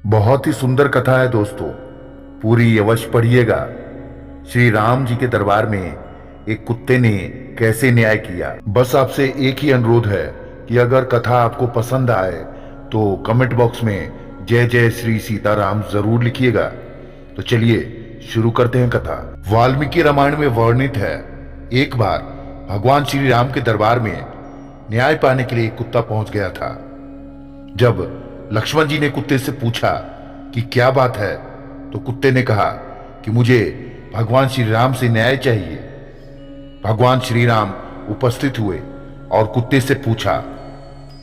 बहुत ही सुंदर कथा है दोस्तों, पूरी अवश्य पढ़िएगा। श्री राम जी के दरबार में एक कुत्ते ने कैसे न्याय किया। बस आपसे एक ही अनुरोध है कि अगर कथा आपको पसंद आए तो कमेंट बॉक्स में जय जय श्री सीताराम जरूर लिखिएगा। तो चलिए शुरू करते हैं कथा। वाल्मीकि रामायण में वर्णित है, एक बार भगवान श्री राम के दरबार में न्याय पाने के लिए एक कुत्ता पहुंच गया था। जब लक्ष्मण जी ने कुत्ते से पूछा कि क्या बात है, तो कुत्ते ने कहा कि मुझे भगवान श्री राम से न्याय चाहिए। भगवान श्री राम उपस्थित हुए और कुत्ते से पूछा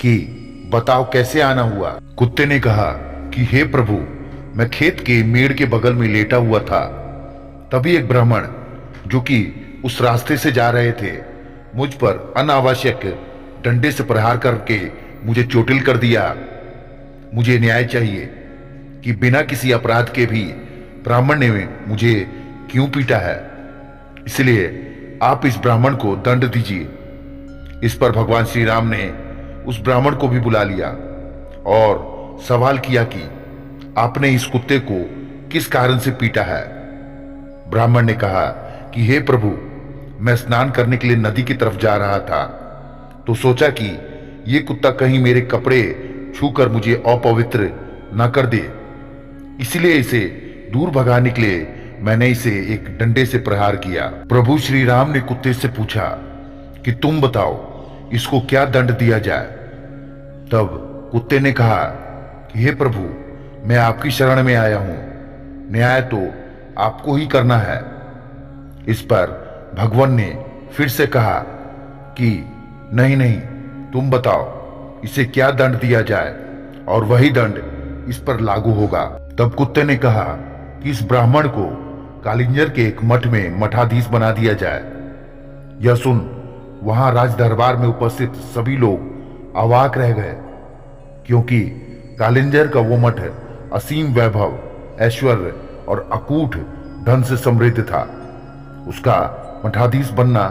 कि बताओ कैसे आना हुआ। कुत्ते ने कहा कि हे प्रभु, मैं खेत के मेड़ के बगल में लेटा हुआ था, तभी एक ब्राह्मण जो कि उस रास्ते से जा रहे थे मुझ पर अनावश्यक डंडे से प्रहार करके मुझे चोटिल कर दिया। मुझे न्याय चाहिए कि बिना किसी अपराध के भी ब्राह्मण ने मुझे क्यों पीटा है, इसलिए आप इस ब्राह्मण को दंड दीजिए। इस पर भगवान श्री राम ने उस ब्राह्मण को भी बुला लिया और सवाल किया कि आपने इस कुत्ते को किस कारण से पीटा है। ब्राह्मण ने कहा कि हे प्रभु, मैं स्नान करने के लिए नदी की तरफ जा रहा था, तो सोचा कि ये कुत्ता कहीं मेरे कपड़े छूकर मुझे अपवित्र न कर दे, इसलिए इसे दूर भगाने के लिए मैंने इसे एक डंडे से प्रहार किया। प्रभु श्री राम ने कुत्ते से पूछा कि तुम बताओ इसको क्या दंड दिया जाए। तब कुत्ते ने कहा कि हे प्रभु, मैं आपकी शरण में आया हूं, न्याय तो आपको ही करना है। इस पर भगवान ने फिर से कहा कि नहीं नहीं, तुम बताओ इसे क्या दंड दिया जाए और वही दंड इस पर लागू होगा। तब कुत्ते ने कहा कि इस ब्राह्मण को कालिंजर के एक मठ में मठाधीश बना दिया जाए। यह सुन वहां राज दरबार में उपस्थित सभी लोग अवाक रह गए, क्योंकि कालिंजर का वो मठ असीम वैभव, ऐश्वर्य और अकूट धन से समृद्ध था। उसका मठाधीश बनना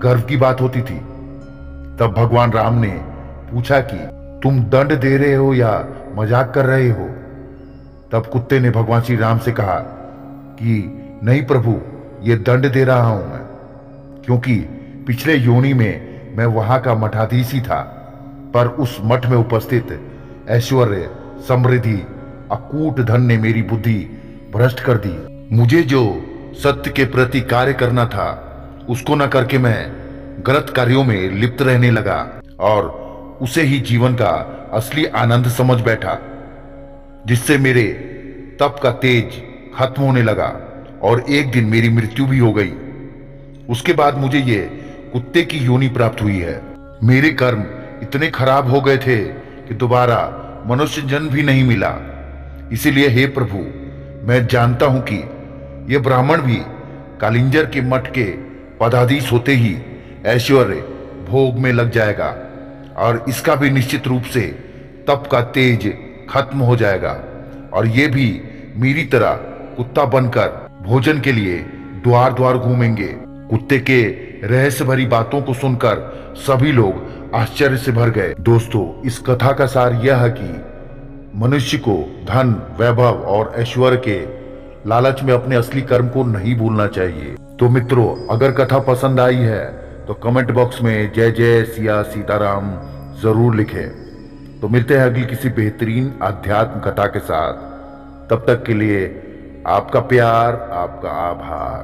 गर्व की बात होती थी। तब भगवान राम ने पूछा कि तुम दंड दे रहे हो या मजाक कर रहे हो। तब कुत्ते ने भगवान श्री राम से कहा कि नहीं प्रभु, ये दंड दे रहा हूं मैं, क्योंकि पिछले योनि में मैं वहां का मठाधीश ही था, पर उस मठ में उपस्थित ऐश्वर्य, समृद्धि, अकूट धन ने मेरी बुद्धि भ्रष्ट कर दी। मुझे जो सत्य के प्रति कार्य करना था उसको न करके मैं गलत कार्यों में लिप्त रहने लगा और उसे ही जीवन का असली आनंद समझ बैठा, जिससे मेरे तप का तेज खत्म होने लगा और एक दिन मेरी मृत्यु भी हो गई। उसके बाद मुझे ये कुत्ते की योनि प्राप्त हुई है। मेरे कर्म इतने खराब हो गए थे कि दोबारा मनुष्य जन्म भी नहीं मिला। इसीलिए हे प्रभु, मैं जानता हूं कि यह ब्राह्मण भी कालिंजर के मठ के पदाधीश होते ही ऐश्वर्य भोग में लग जाएगा और इसका भी निश्चित रूप से तप का तेज खत्म हो जाएगा, और ये भी मेरी तरह कुत्ता बनकर भोजन के लिए द्वार द्वार घूमेंगे। कुत्ते के रहस्य भरी बातों को सुनकर सभी लोग आश्चर्य से भर गए। दोस्तों, इस कथा का सार यह है कि मनुष्य को धन, वैभव और ऐश्वर्य के लालच में अपने असली कर्म को नहीं भूलना चाहिए। तो मित्रों, अगर कथा पसंद आई है तो कमेंट बॉक्स में जय जय सिया सीताराम जरूर लिखें। तो मिलते हैं अगली किसी बेहतरीन आध्यात्म कथा के साथ। तब तक के लिए आपका प्यार, आपका आभार।